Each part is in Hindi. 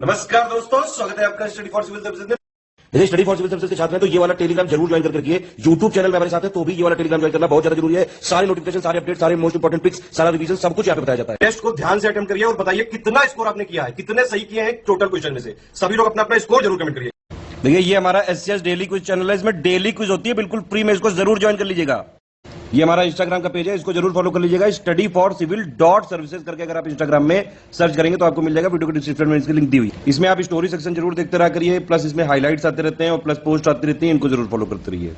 नमस्कार दोस्तों, स्वागत है आपका स्टडी फॉर सिविल सर्विसेज में। यदि स्टडी फॉर सिविल सर्विसेज के छात्र हैं तो ये वाला टेलीग्राम जरूर ज्वाइन करके रखिए। यूट्यूब चैनल में हमारे साथ है तो भी ये वाला टेलीग्राम ज्वाइन करना बहुत ज्यादा जरूरी है। सारे नोटिफिकेशन, सारे अपडेट, सारे मोस्ट इंपोर्टेंट पिक्स, सारा रिवीजन सब कुछ यहाँ पे बताया जाता है। टेस्ट को ध्यान से अटेम्प्ट करिए और बताइए कितना स्कोर आपने किया है, कितने सही किए हैं टोटल क्वेश्चन में से। सभी लोग अपना अपना स्कोर जरूर कमेंट करिए। देखिए ये हमारा एससीएस डेली क्विज चैनल है, इसमें डेली क्विज होती है, बिल्कुल फ्री में, इसको जरूर ज्वाइन कर लीजिएगा। ये हमारा इंस्टाग्राम का पेज है, इसको जरूर फॉलो कर लीजिएगा। Study for civil dot services करके अगर आप इंस्टाग्राम में सर्च करेंगे तो आपको मिल जाएगा। वीडियो के डिस्क्रिप्शन में इसकी लिंक दी हुई। इसमें आप स्टोरी सेक्शन जरूर देखते रहा करिए, प्लस इसमें हाईलाइट्स आते रहते हैं और प्लस पोस्ट आती रहती है, इनको जरूर फॉलो करते रहिए।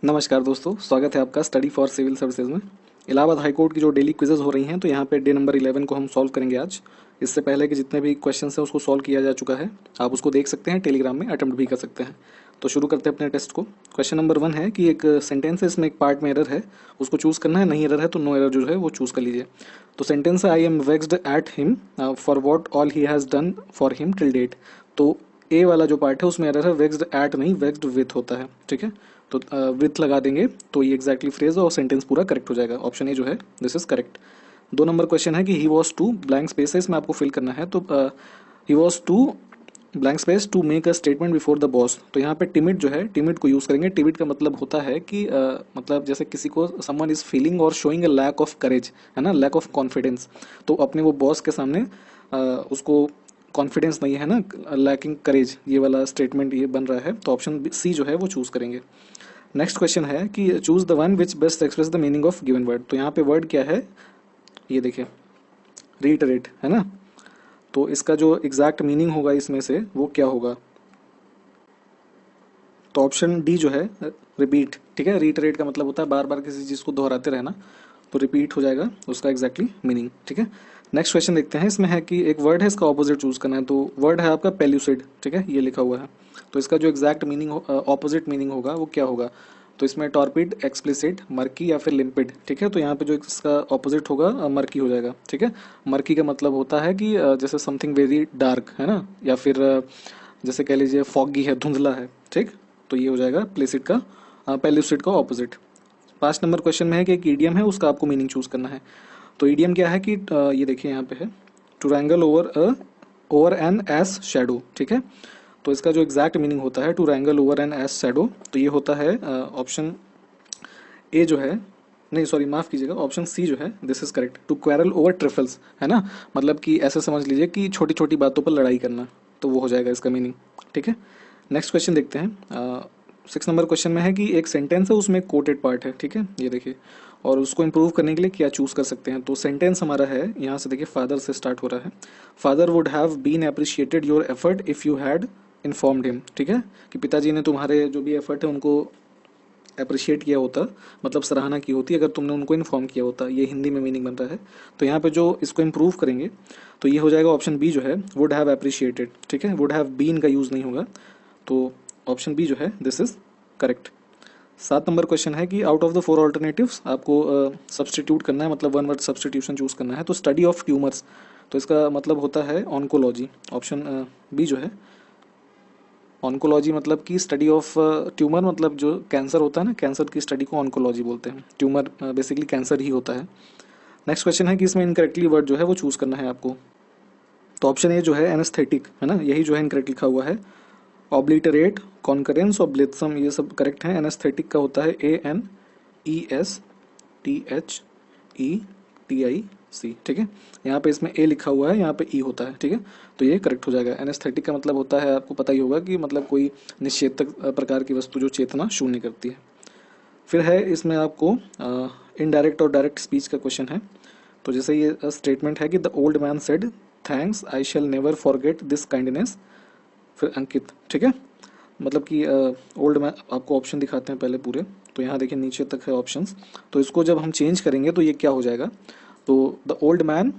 नमस्कार दोस्तों, स्वागत है आपका स्टडी फॉर सिविल सर्विसेज में। इलाहाबाद हाईकोर्ट की जो डेली क्विजेज हो रही हैं, तो यहाँ पे डे नंबर 11 को हम सॉल्व करेंगे आज। इससे पहले के जितने भी क्वेश्चंस हैं उसको सॉल्व किया जा चुका है, आप उसको देख सकते हैं, टेलीग्राम में अटेम्प्ट भी कर सकते हैं। तो शुरू करते हैं अपने टेस्ट को। क्वेश्चन नंबर 1 है कि एक सेंटेंस है, इसमें एक पार्ट में एरर है, उसको चूज़ करना है। नहीं एरर है तो नो एरर जो है वो चूज़ कर लीजिए। तो सेंटेंस है, I am vexed at him for what all he has done for him till date. तो ए वाला जो पार्ट है उसमें एरर है, वेक्स्ड एट नहीं, वेक्स्ड विथ होता है, ठीक है। तो विथ लगा देंगे तो ये एग्जैक्टली फ्रेज और सेंटेंस पूरा करेक्ट हो जाएगा। ऑप्शन ए जो है this is correct. 2 number question है कि he was to blank space है, इसमें आपको फिल करना है। तो he was to blank space to make a statement before the boss. तो यहाँ पे टिमिड जो है, टिमिड को यूज़ करेंगे। टिमिड का मतलब होता है कि मतलब जैसे किसी को समवन इज फीलिंग और showing a lack of courage, है ना, लैक ऑफ कॉन्फिडेंस। तो अपने वो बॉस के सामने उसको कॉन्फिडेंस नहीं है ना, लैकिंग करेज, ये वाला स्टेटमेंट ये बन रहा है। तो ऑप्शन सी जो है वो चूज़ करेंगे। नेक्स्ट क्वेश्चन है कि choose the one which best express the meaning of given word. तो यहाँ पे वर्ड क्या है, ये देखिए, रीटरेट, है ना। तो इसका जो एग्जैक्ट मीनिंग होगा इसमें से वो क्या होगा, तो ऑप्शन डी जो है रिपीट, ठीक है। रीटरेट का मतलब होता है बार बार किसी चीज़ को दोहराते रहना, तो रिपीट हो जाएगा उसका एग्जैक्टली मीनिंग, ठीक है। नेक्स्ट क्वेश्चन देखते हैं। इसमें है कि एक वर्ड है, इसका ऑपोजिट चूज करना है। तो वर्ड है आपका पेल्यूसिड, ठीक है, ये लिखा हुआ है। तो इसका जो एग्जैक्ट मीनिंग ऑपोजिट मीनिंग होगा वो क्या होगा, तो इसमें टॉर्पिड, एक्सप्लिसिट, मर्की या फिर लिम्पिड, ठीक है। तो यहाँ पे जो इसका ऑपोजिट होगा मर्की हो जाएगा, ठीक है। मर्की का मतलब होता है कि जैसे समथिंग वेरी डार्क, है ना, या फिर जैसे कह लीजिए फॉगी है, धुंधला है, ठीक। तो ये हो जाएगा प्लेसिड का, पेल्यूसिड का ऑपोजिट। 5 नंबर क्वेश्चन में है कि एक ईडियम है, उसका आपको मीनिंग चूज करना है। तो ईडियम क्या है कि ये देखिए यहाँ पे है, to wrangle over an ass shadow, ठीक है। तो इसका जो एग्जैक्ट मीनिंग होता है to wrangle over an ass shadow, तो ये होता है ऑप्शन ए जो है, नहीं सॉरी माफ कीजिएगा, ऑप्शन सी जो है this is correct, to quarrel over trifles, है ना। मतलब कि ऐसे समझ लीजिए कि छोटी छोटी बातों पर लड़ाई करना, तो वो हो जाएगा इसका मीनिंग, ठीक है। नेक्स्ट क्वेश्चन देखते हैं। 6 नंबर क्वेश्चन में है कि एक सेंटेंस है, उसमें कोटेड पार्ट है, ठीक है, ये देखिए। और उसको इम्प्रूव करने के लिए क्या चूज कर सकते हैं, तो सेंटेंस हमारा है, यहाँ से देखिए फादर से स्टार्ट हो रहा है। Father would have been appreciated your effort if you had informed him, ठीक है, कि पिताजी ने तुम्हारे जो भी एफर्ट है उनको अप्रिशिएट किया होता, मतलब सराहना की होती अगर तुमने उनको इन्फॉर्म किया होता। ये हिंदी में मीनिंग बन रहा है। तो यहाँ पे जो इसको इम्प्रूव करेंगे तो ये हो जाएगा ऑप्शन बी जो है, वुड हैव अप्रिशिएटेड, ठीक है। वुड हैव बीन का यूज़ नहीं होगा, तो ऑप्शन बी जो है this is correct. 7 number question है कि आउट ऑफ द 4 ऑल्टरनेटिव्स आपको सब्सटीट्यूट करना है, मतलब 1 वर्ड सब्सटीट्यूशन चूज करना है। तो स्टडी ऑफ ट्यूमर्स, तो इसका मतलब होता है ऑन्कोलॉजी। ऑप्शन बी जो है, ऑन्कोलॉजी मतलब कि स्टडी ऑफ ट्यूमर, मतलब जो कैंसर होता है ना, कैंसर की स्टडी को ऑन्कोलॉजी बोलते हैं। ट्यूमर बेसिकली कैंसर ही होता है। नेक्स्ट क्वेश्चन है कि इसमें इनकरेक्टली वर्ड जो है वो चूज करना है आपको। तो ऑप्शन ए जो है एनेस्थेटिक, है ना, यही जो है इनकरेक्ट लिखा हुआ है। ऑब्लिटरेट, कॉन्करेंस और ब्लिथसम, ये सब करेक्ट है। एनेस्थेटिक का होता है ANESTHETIC, ठीक है। यहाँ पे इसमें ए लिखा हुआ है, यहाँ पे ई होता है, ठीक है। तो ये करेक्ट हो जाएगा। एनेस्थेटिक का मतलब होता है, आपको पता ही होगा कि मतलब कोई निश्चेतक प्रकार की वस्तु जो चेतना शून्य करती है। फिर है इसमें आपको इनडायरेक्ट और डायरेक्ट स्पीच का क्वेश्चन है। तो जैसे ये स्टेटमेंट है कि the old man said thanks, I shall never forget this kindness, फिर अंकित, ठीक है। मतलब कि ओल्ड मैन, आपको ऑप्शन दिखाते हैं पहले पूरे। तो यहाँ देखिए नीचे तक है ऑप्शंस। तो इसको जब हम चेंज करेंगे तो ये क्या हो जाएगा, तो the old man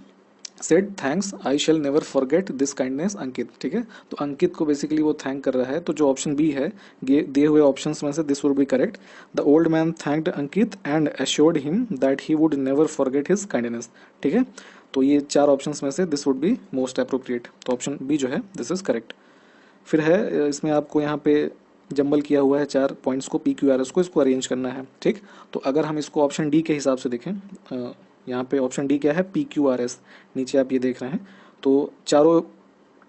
said thanks, I shall never forget this kindness Ankit, ठीक है। तो अंकित को बेसिकली वो थैंक कर रहा है। तो जो ऑप्शन बी है दिए हुए ऑप्शंस में से this would be correct. The old man thanked Ankit and assured him that he would never forget his kindness, ठीक है। तो ये 4 ऑप्शंस में से this would be most appropriate. तो ऑप्शन बी जो है दिस इज करेक्ट। फिर है इसमें आपको यहाँ पे जंबल किया हुआ है 4 पॉइंट्स को, PQRS को, इसको अरेंज करना है, ठीक। तो अगर हम इसको ऑप्शन डी के हिसाब से देखें, यहाँ पे ऑप्शन डी क्या है, PQRS, नीचे आप ये देख रहे हैं। तो चारों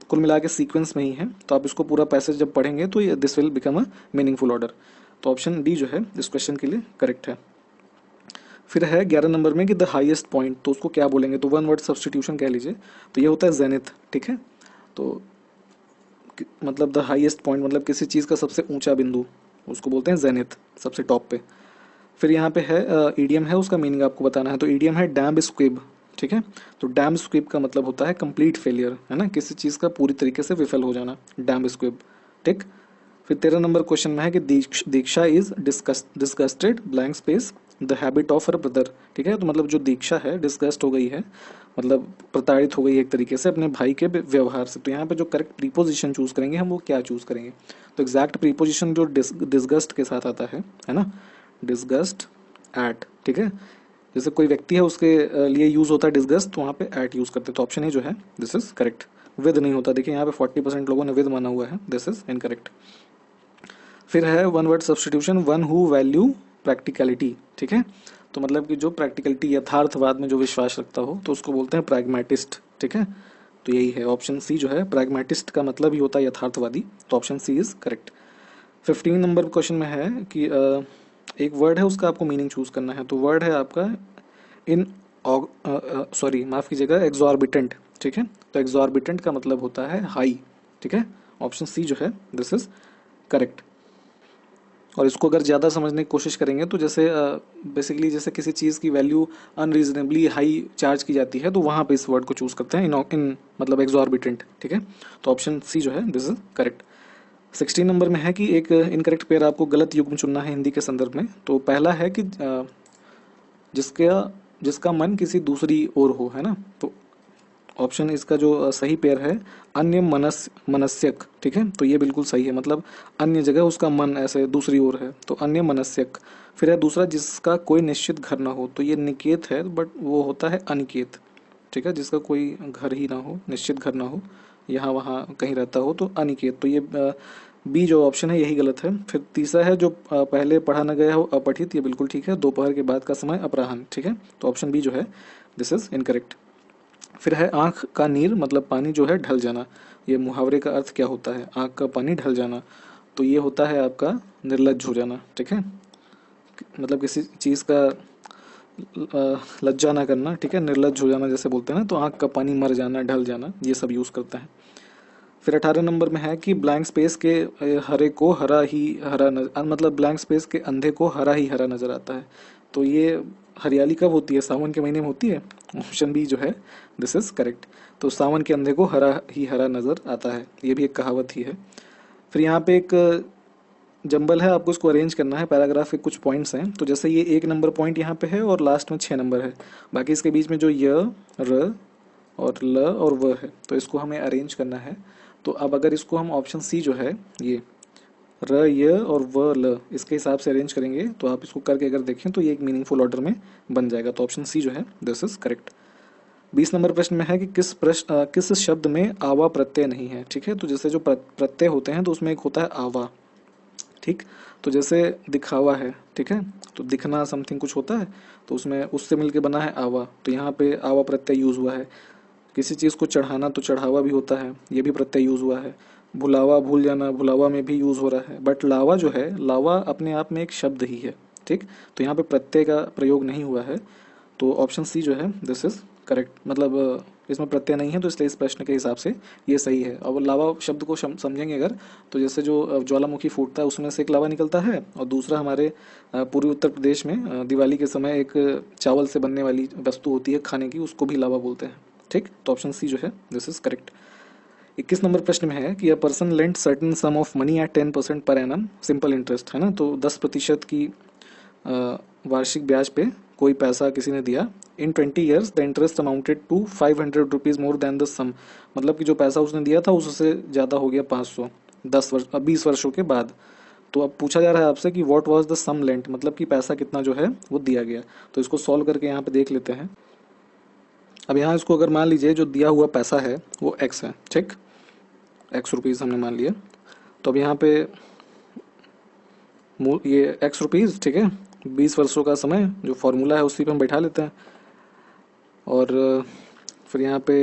कुल मिला के सीक्वेंस में ही है, तो आप इसको पूरा पैसेज जब पढ़ेंगे तो ये this will become a meaningful order. तो ऑप्शन डी जो है इस क्वेश्चन के लिए करेक्ट है। फिर है 11 नंबर में कि द हाईएस्ट पॉइंट, तो उसको क्या बोलेंगे, तो वन वर्ड सब्सटीट्यूशन कह लीजिए, तो ये होता है जेनिथ, ठीक है। तो मतलब द हाईएस्ट पॉइंट मतलब किसी चीज़ का सबसे ऊंचा बिंदु, उसको बोलते हैं जेनिथ, सबसे टॉप पे। फिर यहाँ पे है ईडियम है, उसका मीनिंग आपको बताना है। तो ईडियम है डैम स्क्विब, ठीक है। तो डैम स्क्विब का मतलब होता है कंप्लीट फेलियर, है ना, किसी चीज़ का पूरी तरीके से विफल हो जाना, डैम स्क्विब, ठीक। फिर 13 नंबर क्वेश्चन में है कि Diksha is disgusted blank space the habit of her brother, ठीक है। तो मतलब जो दीक्षा है डिस्गस्ट हो गई है, मतलब प्रताड़ित हो गई है एक तरीके से अपने भाई के व्यवहार से। तो यहाँ पे जो करेक्ट प्रीपोजिशन चूज करेंगे हम, वो क्या चूज करेंगे, तो एग्जैक्ट प्रीपोजिशन जो डिस्गस्ट के साथ आता है ना, डिस्गस्ट एट, ठीक है। जैसे कोई व्यक्ति है उसके लिए यूज होता है डिस्गस्ट, तो वहाँ पे एट यूज करते हैं। तो ऑप्शन ए जो है दिस इज करेक्ट। विद नहीं होता, देखिए यहाँ पे 40% लोगों ने विद माना हुआ है, दिस इज इनकरेक्ट। फिर है one word substitution, one who value practicality, ठीक है। तो मतलब कि जो प्रैक्टिकलिटी यथार्थवाद में जो विश्वास रखता हो, तो उसको बोलते हैं प्रैग्मेटिस्ट, ठीक है। तो यही है ऑप्शन सी जो है, प्रैग्मेटिस्ट का मतलब ही होता है यथार्थवादी। तो option C is correct. 15 number question में है कि एक वर्ड है, उसका आपको मीनिंग चूज करना है। तो वर्ड है आपका इन सॉरी माफ कीजिएगा, एग्जॉर्बिटेंट, ठीक है। तो एग्जॉर्बिटेंट का मतलब होता है हाई, ठीक है। ऑप्शन सी जो है दिस इज करेक्ट। और इसको अगर ज़्यादा समझने की कोशिश करेंगे तो जैसे बेसिकली जैसे किसी चीज़ की वैल्यू अनरीजनेबली हाई चार्ज की जाती है, तो वहाँ पे इस वर्ड को चूज करते हैं, इन मतलब एग्जॉर्बिटेंट, ठीक है। तो ऑप्शन सी जो है दिस इज करेक्ट। 16 नंबर में है कि एक इनकरेक्ट पेयर आपको गलत युग्म चुनना है हिंदी के संदर्भ में। तो पहला है कि जिसका मन किसी दूसरी ओर हो, है ना। तो ऑप्शन इसका जो सही पेयर है अन्य मनस्यक, ठीक है। तो ये बिल्कुल सही है, मतलब अन्य जगह उसका मन ऐसे दूसरी ओर है, तो अन्य मनस्यक। फिर है दूसरा जिसका कोई निश्चित घर ना हो, तो ये निकेत है बट वो होता है अनिकेत, ठीक है। जिसका कोई घर ही ना हो, निश्चित घर ना हो, यहाँ वहाँ कहीं रहता हो, तो अनिकेत। तो ये बी जो ऑप्शन है यही गलत है। फिर तीसरा है जो पहले पढ़ा न गया हो अपठित, ये बिल्कुल ठीक है। दोपहर के बाद का समय अपराह्न, ठीक है। तो ऑप्शन बी जो है दिस इज इनकरेक्ट। फिर है आंख का नीर मतलब पानी जो है ढल जाना, ये मुहावरे का अर्थ क्या होता है, आंख का पानी ढल जाना। तो ये होता है आपका निर्लज्ज हो जाना, ठीक है। मतलब किसी चीज़ का लज्जा ना करना, ठीक है, निर्लज्ज हो जाना जैसे बोलते हैं ना। तो आंख का पानी मर जाना, ढल जाना, ये सब यूज़ करता है। फिर 18 नंबर में है कि ब्लैंक स्पेस के हरे को हरा ही हरा मतलब ब्लैंक स्पेस के अंधे को हरा ही हरा नजर आता है। तो ये हरियाली कब होती है, सावन के महीने में होती है। ऑप्शन बी जो है दिस इज करेक्ट। तो सावन के अंधे को हरा ही हरा नजर आता है, ये भी एक कहावत ही है। फिर यहाँ पे एक जंबल है, आपको इसको अरेंज करना है, पैराग्राफ के कुछ पॉइंट्स हैं। तो जैसे ये 1 नंबर पॉइंट यहाँ पे है और लास्ट में 6 नंबर है, बाकी इसके बीच में जो य, र और ल और व है, तो इसको हमें अरेंज करना है। तो अब अगर इसको हम ऑप्शन सी जो है ये र, य और व, ल, इसके हिसाब से अरेंज करेंगे, तो आप इसको करके अगर देखें तो ये एक मीनिंगफुल ऑर्डर में बन जाएगा। तो ऑप्शन सी जो है दिस इज करेक्ट। 20 नंबर प्रश्न में है कि किस शब्द में आवा प्रत्यय नहीं है, ठीक है। तो जैसे जो प्रत्यय होते हैं तो उसमें एक होता है आवा, ठीक। तो जैसे दिखावा है, ठीक है, तो दिखना समथिंग कुछ होता है, तो उसमें उससे मिलके बना है आवा। तो यहाँ पे आवा प्रत्यय यूज हुआ है। किसी चीज़ को चढ़ाना तो चढ़ावा भी होता है, ये भी प्रत्यय यूज हुआ है। भुलावा, भूल जाना, भुलावा में भी यूज हो रहा है। बट लावा जो है, लावा अपने आप में एक शब्द ही है, ठीक। तो यहाँ पे प्रत्यय का प्रयोग नहीं हुआ है। तो ऑप्शन सी जो है दिस इज करेक्ट, मतलब इसमें प्रत्यय नहीं है, तो इसलिए इस प्रश्न के हिसाब से ये सही है। अब लावा शब्द को समझेंगे अगर, तो जैसे जो ज्वालामुखी फूटता है उसमें से एक लावा निकलता है, और दूसरा हमारे पूर्वी उत्तर प्रदेश में दिवाली के समय एक चावल से बनने वाली वस्तु होती है खाने की, उसको भी लावा बोलते हैं, ठीक। तो ऑप्शन सी जो है दिस इज करेक्ट। 21 नंबर प्रश्न में है कि a person lent certain some of money at 10% per annum simple interest, है ना। तो 10% की वार्षिक ब्याज पे कोई पैसा किसी ने दिया। In 20 years the interest amounted to 500 rupees more than the sum, मतलब कि जो पैसा उसने दिया था उससे ज़्यादा हो गया 500 20 वर्षों के बाद। तो अब पूछा जा रहा है आपसे कि what was the sum lent, मतलब कि पैसा कितना जो है वो दिया गया। तो इसको सॉल्व करके यहाँ पे देख लेते हैं। अब यहाँ इसको अगर मान लीजिए जो दिया हुआ पैसा है वो x है, ठीक, x रुपीज़ हमने मान लिया। तो अब यहाँ पे ये x रुपीज़, ठीक है, 20 वर्षों का समय जो फॉर्मूला है उसी पे हम बैठा लेते हैं। और फिर यहाँ पे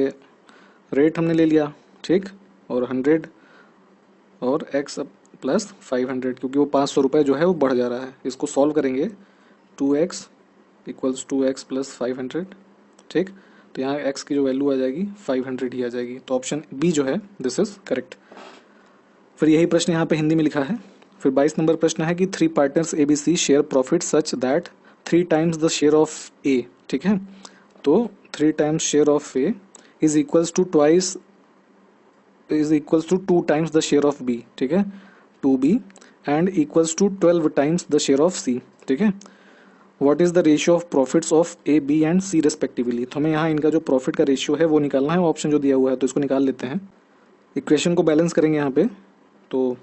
रेट हमने ले लिया, ठीक, और 100 और x प्लस 500, क्योंकि वो 500 रुपये जो है वो बढ़ जा रहा है। इसको सॉल्व करेंगे 2x इक्वल्स 2x प्लस 500, ठीक। तो यहाँ x की जो वैल्यू आ जाएगी 500 ही आ जाएगी। तो ऑप्शन बी जो है दिस इज करेक्ट। फिर यही प्रश्न यहाँ पे हिंदी में लिखा है। फिर 22 नंबर प्रश्न है कि 3 partners ABC share profit such that 3 times the share of A, ठीक है। तो 3 times share of A is equals to 2 times the share of B, ठीक है, 2B and equals to 12 times the share of C, ठीक है। What is the ratio of profits of A, B and C respectively. तो हमें यहाँ इनका जो प्रॉफिट का रेशियो है वो निकालना है, ऑप्शन जो दिया हुआ है तो इसको निकाल लेते हैं। इक्वेशन को बैलेंस करेंगे यहाँ पे, तो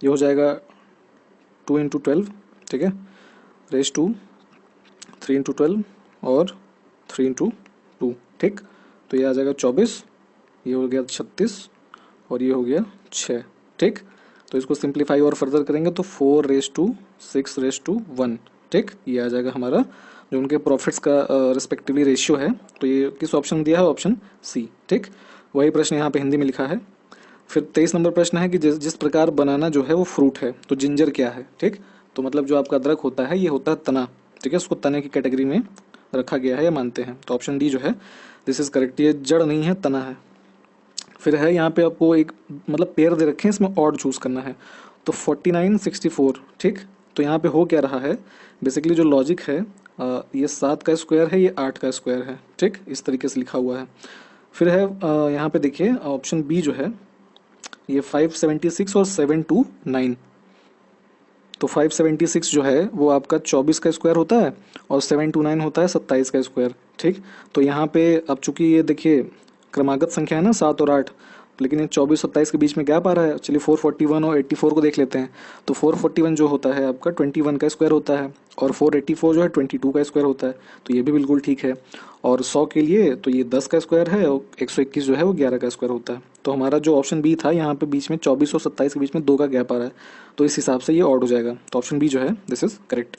ये हो जाएगा 2 इंटू 12, ठीक है, रेस टू 3 इंटू 12 और 3 इंटू 2, ठीक। तो ये आ जाएगा 24, ये हो गया 36 और ये हो गया 6, ठीक। तो इसको सिंप्लीफाई और फर्दर करेंगे तो 4 रेस टू 6 रेस टू 1, ठीक। ये आ जाएगा हमारा जो उनके प्रॉफिट्स का रिस्पेक्टिवली रेशियो है। तो ये किस ऑप्शन में दिया है, ऑप्शन सी, ठीक। वही प्रश्न यहाँ पे हिंदी में लिखा है। फिर 23 नंबर प्रश्न है कि जिस प्रकार बनाना जो है वो फ्रूट है तो जिंजर क्या है, ठीक। तो मतलब जो आपका अदरक होता है ये होता है तना, ठीक है, उसको तने की कैटेगरी में रखा गया है या मानते हैं। तो ऑप्शन डी जो है दिस इज करेक्ट, ये जड़ नहीं है तना है। फिर है यहाँ पे आपको एक मतलब पेयर दे रखे हैं, इसमें ऑड चूज करना है। तो 49 64, ठीक। तो यहाँ पे हो क्या रहा है, बेसिकली जो लॉजिक है ये 7 का स्क्वायर है, ये 8 का स्क्वायर है, ठीक, इस तरीके से लिखा हुआ है। फिर है यहाँ पे देखिए ऑप्शन बी जो है ये 576 और 729। तो 576 जो है वो आपका 24 का स्क्वायर होता है और 729 होता है 27 का स्क्वायर, ठीक। तो यहाँ पे अब चूंकि ये देखिए क्रमागत संख्या है ना 7 और 8, लेकिन ये 24 27 के बीच में गैप आ रहा है। चलिए 441 और 84 को देख लेते हैं। तो 441 जो होता है आपका 21 का स्क्वायर होता है और 484 जो है 22 का स्क्वायर होता है। तो ये भी बिल्कुल ठीक है। और 100 के लिए तो ये 10 का स्क्वायर है और 121 जो है वो 11 का स्क्वायर होता है। तो हमारा जो ऑप्शन बी था यहाँ पे बीच में 24 और 27 के बीच में 2 का गैप आ रहा है, तो इस हिसाब से ये ऑड हो जाएगा। तो ऑप्शन बी जो है दिस इज करेक्ट।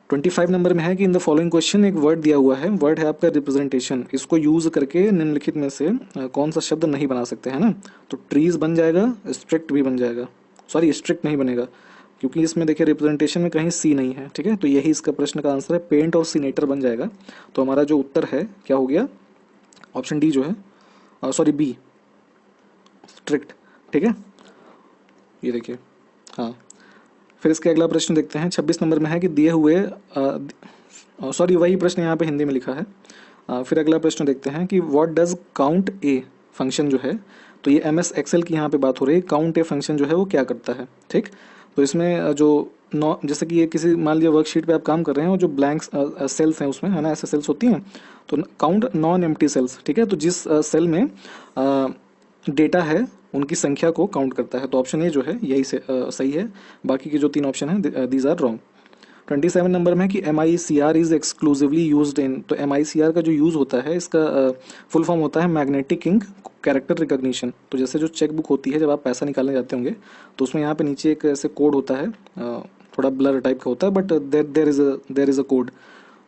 25 नंबर में है कि इन द फॉलोइंग क्वेश्चन एक वर्ड दिया हुआ है, वर्ड है आपका रिप्रेजेंटेशन। इसको यूज करके निम्नलिखित में से कौन सा शब्द नहीं बना सकते हैं ना। तो ट्रीज बन जाएगा, स्ट्रिक्ट भी बन जाएगा, सॉरी स्ट्रिक्ट नहीं बनेगा क्योंकि इसमें देखिए रिप्रेजेंटेशन में कहीं सी नहीं है, ठीक है। तो यही इसका प्रश्न का आंसर है, पेंट और सीनेटर बन जाएगा। तो हमारा जो उत्तर है क्या हो गया, ऑप्शन डी जो है सॉरी बी स्ट्रिक्ट, ठीक है। ये देखिए हाँ। फिर इसके अगला प्रश्न देखते हैं 26 नंबर में है कि दिए हुए सॉरी वही प्रश्न यहाँ पे हिंदी में लिखा है। फिर अगला प्रश्न देखते हैं कि what does count a function जो है, तो ये MS एक्सेल की यहाँ पे बात हो रही है। काउंट ए फंक्शन जो है वो क्या करता है, ठीक। तो इसमें जो जैसे कि ये किसी मान लीजिए वर्कशीट पे आप काम कर रहे हैं और जो ब्लैंक सेल्स हैं उसमें है ना, ऐसे सेल्स होती हैं, तो काउंट नॉन एम्प्टी सेल्स, ठीक है। तो जिस सेल में डेटा है उनकी संख्या को काउंट करता है। तो ऑप्शन ए जो है यही से सही है, बाकी के जो 3 ऑप्शन हैं दीज आर रॉन्ग। 27 नंबर में है कि MICR is exclusively used in. तो MICR का जो यूज़ होता है इसका फुल फॉर्म होता है मैग्नेटिक इंक कैरेक्टर रिकॉग्निशन। तो जैसे जो चेक बुक होती है जब आप पैसा निकालने जाते होंगे तो उसमें यहाँ पे नीचे एक ऐसे कोड होता है, थोड़ा ब्लर टाइप का होता है but there is a code.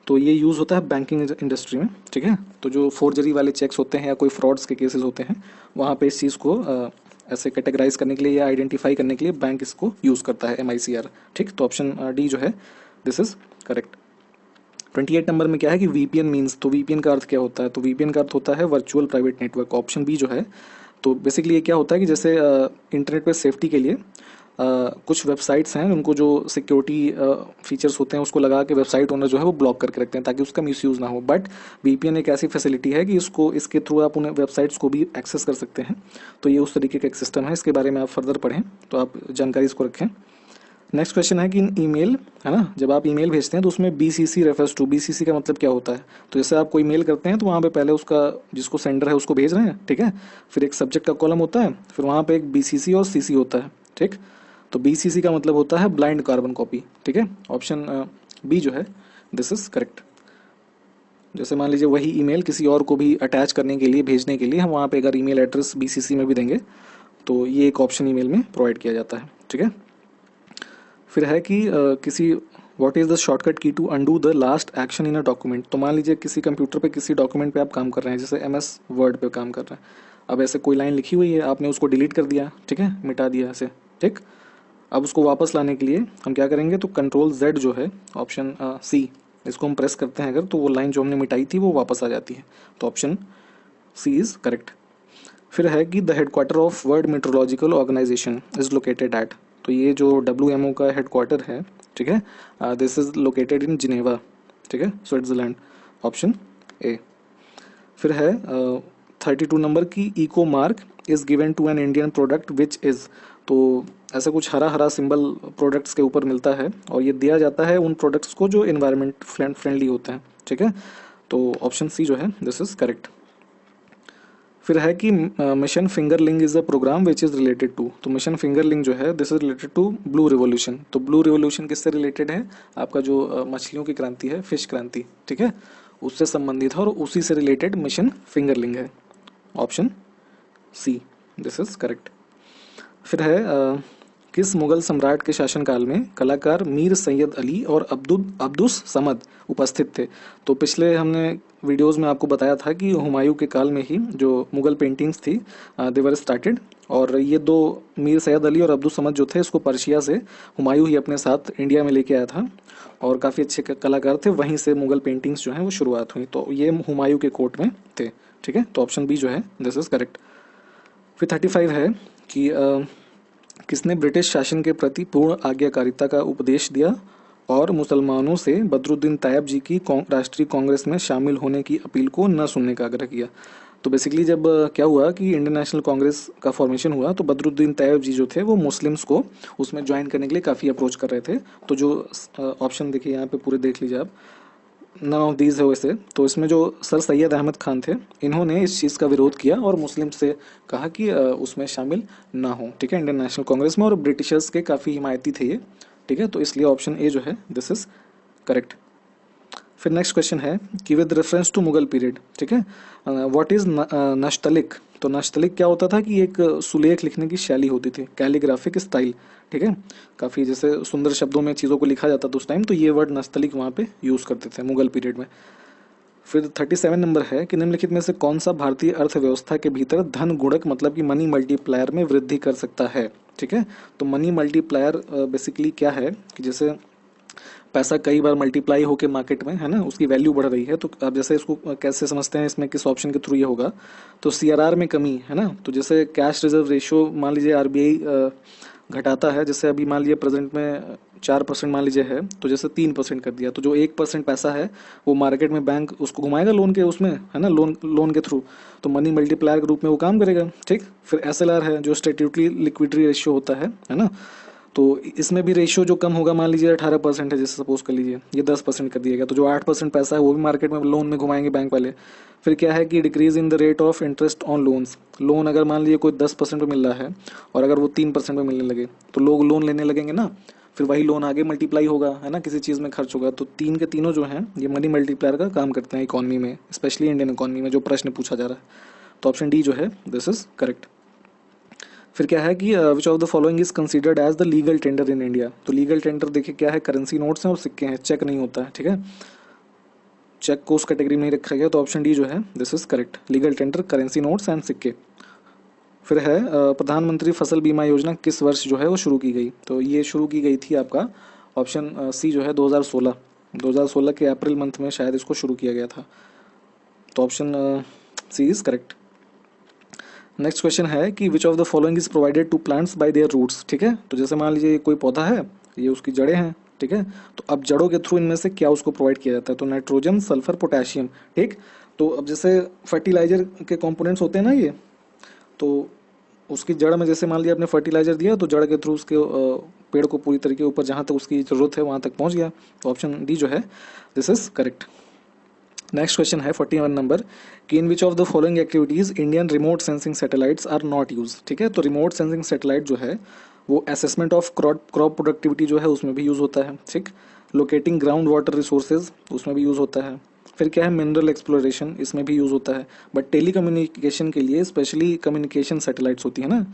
तो ये यूज़ होता है बैंकिंग इंडस्ट्री में, ठीक है। तो जो फोर्जरी वाले चेक्स होते हैं या कोई फ्रॉड्स के केसेस होते हैं वहाँ पे इस चीज़ को ऐसे कैटेगराइज करने के लिए या आइडेंटिफाई करने के लिए बैंक इसको यूज़ करता है MICR, ठीक। तो ऑप्शन डी जो है दिस इज करेक्ट। 28 नंबर में क्या है कि VPN मीन्स। तो VPN का अर्थ क्या होता है, तो VPN का अर्थ होता है virtual private network. Option B जो है, तो बेसिकली ये क्या होता है कि जैसे इंटरनेट पर सेफ्टी के लिए कुछ वेबसाइट्स हैं उनको जो सिक्योरिटी फीचर्स होते हैं उसको लगा के वेबसाइट ओनर जो है वो ब्लॉक करके रखते हैं ताकि उसका मिसयूज़ ना हो। बट VPN एक ऐसी फैसिलिटी है कि इसके थ्रू आप उन्हें वेबसाइट्स को भी एक्सेस कर सकते हैं। तो ये उस तरीके का एक सिस्टम है, इसके बारे में आप फर्दर पढ़ें तो आप जानकारी इसको रखें। नेक्स्ट क्वेश्चन है कि ईमेल है ना, जब आप ईमेल भेजते हैं तो उसमें BCC रेफर्स टू। BCC का मतलब क्या होता है, तो जैसे आप कोई मेल करते हैं तो वहाँ पे पहले उसका जिसको सेंडर है उसको भेज रहे हैं, ठीक है। फिर एक सब्जेक्ट का कॉलम होता है, फिर वहाँ पे एक BCC और CC होता है, ठीक। तो BCC का मतलब होता है ब्लाइंड कार्बन कॉपी, ठीक है। ऑप्शन बी जो है दिस इज करेक्ट। जैसे मान लीजिए वही ईमेल किसी और को भी अटैच करने के लिए भेजने के लिए हम वहाँ पे अगर ईमेल एड्रेस BCC में भी देंगे तो ये एक ऑप्शन ईमेल में प्रोवाइड किया जाता है, ठीक है। फिर है कि किसी what is the shortcut key to undo the last action in a document. तो मान लीजिए किसी कंप्यूटर पे किसी डॉक्यूमेंट पे आप काम कर रहे हैं, जैसे MS वर्ड पे काम कर रहे हैं। अब ऐसे कोई लाइन लिखी हुई है, आपने उसको डिलीट कर दिया, ठीक है, मिटा दिया ऐसे, ठीक। अब उसको वापस लाने के लिए हम क्या करेंगे, तो Ctrl+Z जो है ऑप्शन C, इसको हम प्रेस करते हैं अगर, तो वो लाइन जो हमने मिटाई थी वो वापस आ जाती है। तो ऑप्शन C इज़ करेक्ट। फिर है कि the headquarter of world metrological organisation is located at. तो ये जो WMO का हेडक्वार्टर है, ठीक है, this is located in Geneva, ठीक है, स्विट्जरलैंड, ऑप्शन ए। फिर है 32 नंबर की eco mark is given to an Indian product which is. तो ऐसा कुछ हरा हरा सिंबल प्रोडक्ट्स के ऊपर मिलता है और ये दिया जाता है उन प्रोडक्ट्स को जो इन्वायरमेंट फ्रेंडली होते हैं, ठीक है। तो ऑप्शन सी जो है दिस इज करेक्ट। फिर है कि mission fingerling is a programme which is related to. तो मिशन फिंगरलिंग जो है this is related to blue revolution. तो ब्लू रिवॉल्यूशन किससे रिलेटेड है, आपका जो मछलियों की क्रांति है, फिश क्रांति, ठीक है, उससे संबंधित है और उसी से रिलेटेड मिशन फिंगरलिंग है, option see this is correct. फिर है किस मुगल सम्राट के शासनकाल में कलाकार मीर सैयद अली और अब्दुस समद उपस्थित थे। तो पिछले हमने वीडियोस में आपको बताया था कि हुमायूं के काल में ही जो मुगल पेंटिंग्स थी दे वर स्टार्टेड, और ये दो मीर सैयद अली और अब्दुस समद जो थे इसको पर्शिया से हुमायूं ही अपने साथ इंडिया में लेके आया था और काफ़ी अच्छे कलाकार थे, वहीं से मुगल पेंटिंग्स जो हैं वो शुरुआत हुई। तो ये हुमायूं के कोर्ट में थे, ठीक है। तो ऑप्शन बी जो है दिस इज करेक्ट। फिर 35 है कि किसने ब्रिटिश शासन के प्रति पूर्ण आज्ञाकारिता का उपदेश दिया और मुसलमानों से बदरुद्दीन तायब जी की राष्ट्रीय कांग्रेस में शामिल होने की अपील को न सुनने का आग्रह किया। तो बेसिकली जब क्या हुआ कि इंडियन नेशनल कांग्रेस का फॉर्मेशन हुआ तो बदरुद्दीन तायब जी जो थे वो मुस्लिम्स को उसमें ज्वाइन करने के लिए काफ़ी अप्रोच कर रहे थे। तो जो ऑप्शन देखिए यहाँ पे पूरे देख लीजिए आप, नन ऑफ दीज है वैसे। तो इसमें जो सर सैयद अहमद खान थे इन्होंने इस चीज़ का विरोध किया और मुस्लिम से कहा कि उसमें शामिल ना हो, ठीक है, इंडियन नेशनल कांग्रेस में, और ब्रिटिशर्स के काफ़ी हिमायती थे ये, ठीक है। तो इसलिए ऑप्शन ए जो है दिस इज करेक्ट। फिर नेक्स्ट क्वेश्चन है कि with reference to Mughal period, ठीक है, व्हाट इज नश्तलिक। तो नश्तलिक क्या होता था कि एक सुलेख लिखने की शैली होती थी, कैलीग्राफिक स्टाइल, ठीक है, काफ़ी जैसे सुंदर शब्दों में चीज़ों को लिखा जाता था उस टाइम, तो ये वर्ड नस्तलिक वहाँ पे यूज़ करते थे मुगल पीरियड में। फिर 37 नंबर है कि निम्नलिखित में से कौन सा भारतीय अर्थव्यवस्था के भीतर धन गुणक मतलब कि मनी मल्टीप्लायर में वृद्धि कर सकता है, ठीक है। तो मनी मल्टीप्लायर बेसिकली क्या है कि जैसे पैसा कई बार मल्टीप्लाई होके मार्केट में, है ना, उसकी वैल्यू बढ़ रही है। तो अब जैसे इसको कैसे समझते हैं, इसमें किस ऑप्शन के थ्रू ये होगा, तो CRR में कमी है ना, तो जैसे कैश रिजर्व रेशियो मान लीजिए RBI घटाता है, जैसे अभी मान लीजिए प्रेजेंट में 4% मान लीजिए है, तो जैसे 3% कर दिया, तो जो 1% पैसा है वो मार्केट में बैंक उसको घुमाएगा लोन के उसमें, है ना, लोन के थ्रू, तो मनी मल्टीप्लायर के रूप में वो काम करेगा, ठीक। फिर SLR है जो स्टैट्यूटरी लिक्विडिटी रेशियो होता है ना, तो इसमें भी रेशियो जो कम होगा, मान लीजिए 18% है जैसे सपोज कर लीजिए, ये 10% कर दिया गया, तो जो 8% पैसा है वो भी मार्केट में लोन में घुमाएंगे बैंक वाले। फिर क्या है कि decrease in the rate of interest on loans, loan अगर मान लीजिए कोई 10% पे मिल रहा है और अगर वो 3% पे मिलने लगे तो लोग लोन लेने लगेंगे ना, फिर वही लोन आगे मल्टीप्लाई होगा, है ना, किसी चीज़ में खर्च होगा। तो तीन के तीनों जो हैं ये मनी मल्टीप्लायर का काम करते हैं इकोनॉमी में, स्पेशली इंडियन इकोनॉमी में जो प्रश्न पूछा जा रहा है। तो ऑप्शन डी जो है दिस इज करेक्ट। फिर क्या है कि which of the following is considered as the legal tender in India. तो लीगल टेंडर देखिए क्या है, करेंसी नोट्स हैं और सिक्के हैं, चेक नहीं होता है, ठीक है, चेक को उस कैटेगरी में नहीं रखा गया। तो ऑप्शन डी जो है this is correct, legal tender, currency notes and सिक्के। फिर है प्रधानमंत्री फसल बीमा योजना किस वर्ष जो है वो शुरू की गई। तो ये शुरू की गई थी आपका ऑप्शन सी जो है 2016 के अप्रैल मंथ में शायद इसको शुरू किया गया था। तो option C is correct. Next question है कि which of the following is provided to plants by their roots, ठीक है। तो जैसे मान लीजिए कोई पौधा है, ये उसकी जड़ें हैं, ठीक है, तो अब जड़ों के थ्रू इनमें से क्या उसको प्रोवाइड किया जाता है, तो नाइट्रोजन, सल्फर, पोटेशियम, ठीक। तो अब जैसे फर्टिलाइजर के कंपोनेंट्स होते हैं ना ये, तो उसकी जड़ में जैसे मान लिया आपने फर्टिलाइजर दिया तो जड़ के थ्रू उसके पेड़ को पूरी तरीके ऊपर जहाँ तक उसकी जरूरत है वहाँ तक पहुँच गया। तो ऑप्शन डी जो है this is correct. Next question है 41 नंबर कि in which of the following activities Indian remote sensing satellites are not use, ठीक है। तो रिमोट सेंसिंग सैटेलाइट जो है वो असेसमेंट ऑफ क्रॉप प्रोडक्टिविटी जो है उसमें भी यूज होता है, ठीक। लोकेटिंग ग्राउंड वाटर रिसोर्सेज उसमें भी यूज होता है। फिर क्या है मिनरल एक्सप्लोरेशन, इसमें भी यूज होता है। बट टेली कम्युनिकेशन के लिए स्पेशली कम्युनिकेशन सैटेलाइट्स होती है ना,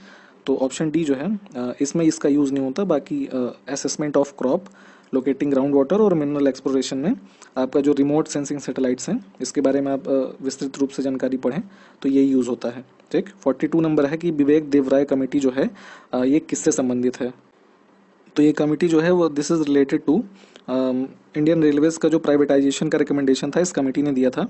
तो ऑप्शन डी जो है इसमें इसका यूज नहीं होता। बाकी assessment of crop, locating ground water और मिनरल एक्सप्लोरेशन में आपका जो रिमोट सेंसिंग सैटेलाइट्स हैं इसके बारे में आप विस्तृत रूप से जानकारी पढ़ें तो ये यूज़ होता है। ठीक, 42 नंबर है कि विवेक देवराय कमेटी जो है ये किससे संबंधित है। तो ये कमेटी जो है वो this is related to Indian railways का जो प्राइवेटाइजेशन का रिकमेंडेशन था इस कमेटी ने दिया था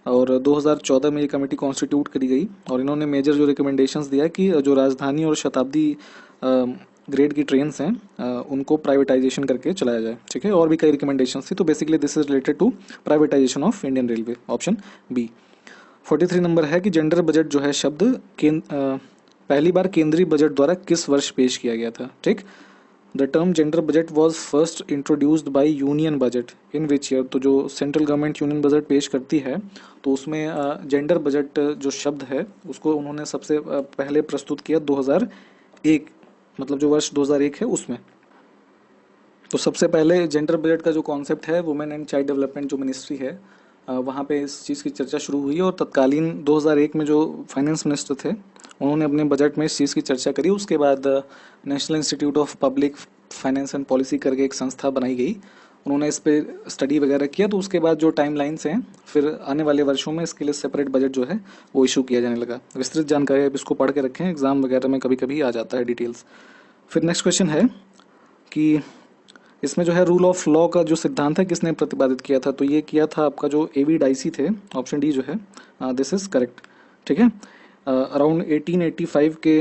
और 2014 में ये कमेटी कॉन्स्टिट्यूट करी गई और इन्होंने मेजर जो रिकमेंडेशंस दिया कि जो राजधानी और शताब्दी ग्रेड की ट्रेन्स हैं उनको प्राइवेटाइजेशन करके चलाया जाए। ठीक है, और भी कई रिकमेंडेशंस थी। तो basically this is related to privatisation of Indian railway, option B. 43 number है कि जेंडर बजट जो है शब्द पहली बार केंद्रीय बजट द्वारा किस वर्ष पेश किया गया था। ठीक, the term gender budget was first introduced by union budget in which year. तो जो सेंट्रल गवर्नमेंट यूनियन बजट पेश करती है तो उसमें जेंडर बजट जो शब्द है उसको उन्होंने सबसे पहले प्रस्तुत किया 2001, मतलब जो वर्ष 2001 है उसमें। तो सबसे पहले जेंडर बजट का जो कॉन्सेप्ट है वुमेन एंड चाइल्ड डेवलपमेंट जो मिनिस्ट्री है वहाँ पे इस चीज़ की चर्चा शुरू हुई और तत्कालीन 2001 में जो फाइनेंस मिनिस्टर थे उन्होंने अपने बजट में इस चीज़ की चर्चा करी। उसके बाद national institute of public finance and policy करके एक संस्था बनाई गई, उन्होंने इस पर स्टडी वगैरह किया। तो उसके बाद जो टाइम लाइन्स हैं फिर आने वाले वर्षों में इसके लिए सेपरेट बजट जो है वो इशू किया जाने लगा। विस्तृत जानकारी अब इसको पढ़ के रखें, एग्जाम वगैरह में कभी कभी आ जाता है डिटेल्स। फिर नेक्स्ट क्वेश्चन है कि इसमें जो है रूल ऑफ लॉ का जो सिद्धांत है किसने प्रतिपादित किया था। तो ये किया था आपका जो एवी डाइसी थे, ऑप्शन डी जो है दिस इज करेक्ट। ठीक है, अराउंड 1885 के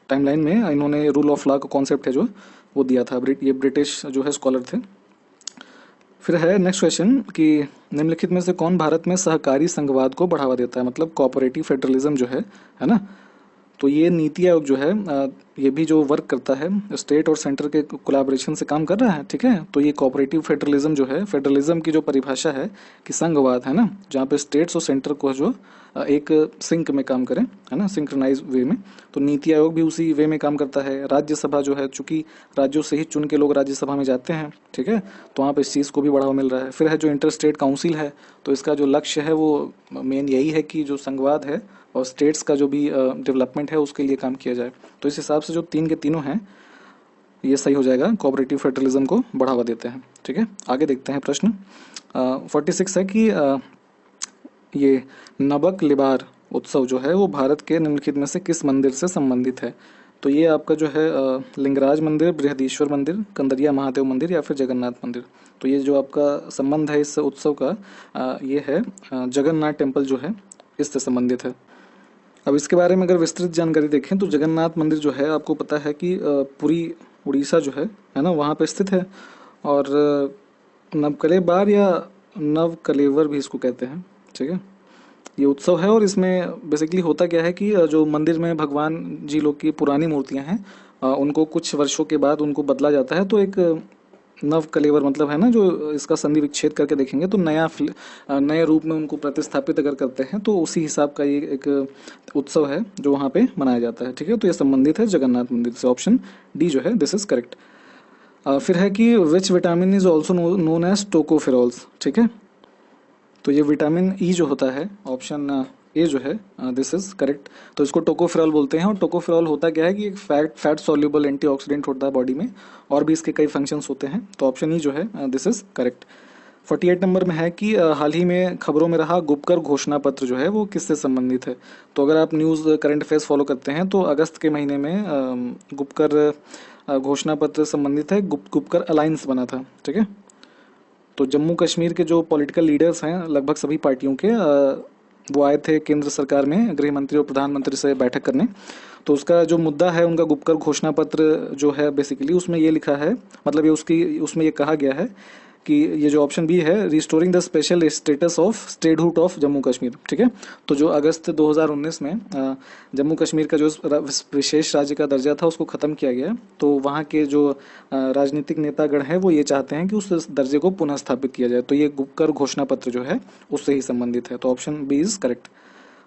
टाइमलाइन में इन्होंने रूल ऑफ लॉ का कॉन्सेप्ट है जो वो दिया था। ये ब्रिटिश जो है स्कॉलर थे। फिर है नेक्स्ट क्वेश्चन कि निम्नलिखित में से कौन भारत में सहकारी संघवाद को बढ़ावा देता है, मतलब कोऑपरेटिव फेडरलिज्म जो है ना। तो ये नीति आयोग जो है ये भी जो वर्क करता है स्टेट और सेंटर के कोलैबोरेशन से काम कर रहा है। ठीक है, तो ये कोऑपरेटिव फेडरलिज्म जो है, फेडरलिज्म की जो परिभाषा है कि संघवाद है ना, जहाँ पे स्टेट्स और सेंटर को जो एक सिंक में काम करें, है ना, सिंक्रोनाइज वे में। तो नीति आयोग भी उसी वे में काम करता है। राज्यसभा जो है, चूंकि राज्यों से ही चुन के लोग राज्यसभा में जाते हैं, ठीक है, तो वहाँ पे इस चीज़ को भी बढ़ावा मिल रहा है। फिर है जो इंटर स्टेट काउंसिल है, तो इसका जो लक्ष्य है वो मेन यही है कि जो संघवाद है और स्टेट्स का जो भी डेवलपमेंट है उसके लिए काम किया जाए। तो इस हिसाब से जो तीन के तीनों हैं ये सही हो जाएगा, कोऑपरेटिव फेडरलिज्म को बढ़ावा देते हैं। ठीक है, आगे देखते हैं प्रश्न। 46 है कि ये नबक लिबार उत्सव जो है वो भारत के निम्नलिखित में से किस मंदिर से संबंधित है। तो ये आपका जो है लिंगराज मंदिर, बृहदीश्वर मंदिर, कंदरिया महादेव मंदिर या फिर जगन्नाथ मंदिर। तो ये जो आपका संबंध है इस उत्सव का ये है जगन्नाथ टेम्पल जो है इससे संबंधित है। अब इसके बारे में अगर विस्तृत जानकारी देखें तो जगन्नाथ मंदिर जो है आपको पता है कि पूरी उड़ीसा जो है ना, वहाँ पे स्थित है। और नवकलेबार या नवकलेवर भी इसको कहते हैं। ठीक है, ये उत्सव है और इसमें बेसिकली होता क्या है कि जो मंदिर में भगवान जी लोग की पुरानी मूर्तियां हैं उनको कुछ वर्षों के बाद उनको बदला जाता है। तो एक नव कलेवर मतलब है ना, जो इसका संधि विच्छेद करके देखेंगे तो नए रूप में उनको प्रतिस्थापित अगर करते हैं तो उसी हिसाब का ये एक उत्सव है जो वहाँ पे मनाया जाता है। ठीक है, तो ये संबंधित है जगन्नाथ मंदिर से, ऑप्शन डी जो है दिस इज करेक्ट। फिर है कि which vitamin is also known as tocopherols. ठीक है, तो ये विटामिन ई जो होता है, ऑप्शन ए जो है दिस इज करेक्ट। तो इसको टोकोफेरॉल बोलते हैं। और टोकोफेरॉल होता क्या है कि एक फैट सॉल्युबल एंटीऑक्सीडेंट होता है बॉडी में, और भी इसके कई फंक्शंस होते हैं। तो ऑप्शन ई जो है दिस इज करेक्ट। 48 नंबर में है कि हाल ही में खबरों में रहा गुपकर घोषणा पत्र जो है वो किससे संबंधित है। तो अगर आप न्यूज़ करंट अफेयर्स फॉलो करते हैं तो अगस्त के महीने में गुपकर घोषणा पत्र संबंधित है, गुपकर अलायंस बना था। ठीक है, तो जम्मू कश्मीर के जो पॉलिटिकल लीडर्स हैं लगभग सभी पार्टियों के वो आए थे केंद्र सरकार में गृह मंत्री और प्रधानमंत्री से बैठक करने। तो उसका जो मुद्दा है उनका गुपकर घोषणा पत्र जो है बेसिकली उसमें ये लिखा है, मतलब ये उसमें ये कहा गया है कि ये जो ऑप्शन बी है restoring the special status of statehood of Jammu Kashmir. ठीक है, तो जो अगस्त 2019 में जम्मू कश्मीर का जो विशेष राज्य का दर्जा था उसको ख़त्म किया गया। तो वहाँ के जो राजनीतिक नेतागण हैं वो ये चाहते हैं कि उस दर्जे को पुनः स्थापित किया जाए। तो ये गुपकर घोषणा पत्र जो है उससे ही संबंधित है। तो option B is correct.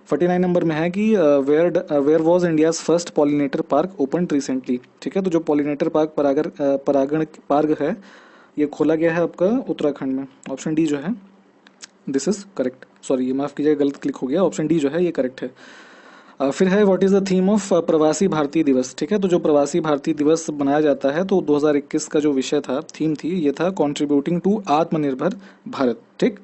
49 number में है कि where was India's first pollinator park open recently. ठीक है, तो जो पॉलिनेटर पार्क परागण पार्क है ये खोला गया है आपका उत्तराखंड में। ऑप्शन डी जो है दिस इज करेक्ट। सॉरी, ये माफ़ कीजिएगा गलत क्लिक हो गया। ऑप्शन डी जो है ये करेक्ट है। फिर है what is the theme of प्रवासी भारतीय दिवस, ठीक है। तो जो प्रवासी भारतीय दिवस मनाया जाता है, तो 2021 का जो विषय था, थीम थी, ये था कंट्रीब्यूटिंग टू आत्मनिर्भर भारत, ठीक।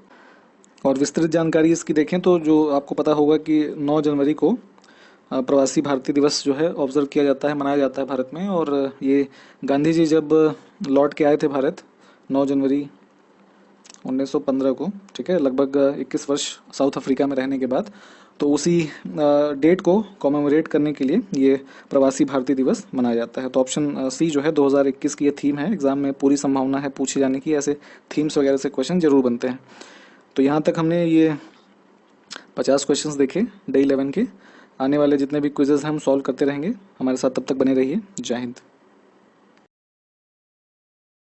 और विस्तृत जानकारी इसकी देखें तो जो आपको पता होगा कि 9 जनवरी को प्रवासी भारतीय दिवस जो है ऑब्जर्व किया जाता है, मनाया जाता है भारत में। और ये गांधी जी जब लौट के आए थे भारत 9 जनवरी 1915 को, ठीक है, लगभग 21 वर्ष साउथ अफ्रीका में रहने के बाद, तो उसी डेट को कॉमेमोरेट करने के लिए ये प्रवासी भारतीय दिवस मनाया जाता है। तो ऑप्शन सी जो है 2021 की ये थीम है। एग्जाम में पूरी संभावना है पूछे जाने की, ऐसे थीम्स वगैरह से क्वेश्चन जरूर बनते हैं। तो यहाँ तक हमने ये 50 क्वेश्चंस देखे डे 11 के। आने वाले जितने भी क्विजेज हैं हम सॉल्व करते रहेंगे। हमारे साथ तब तक बने रहिए। जय हिंद।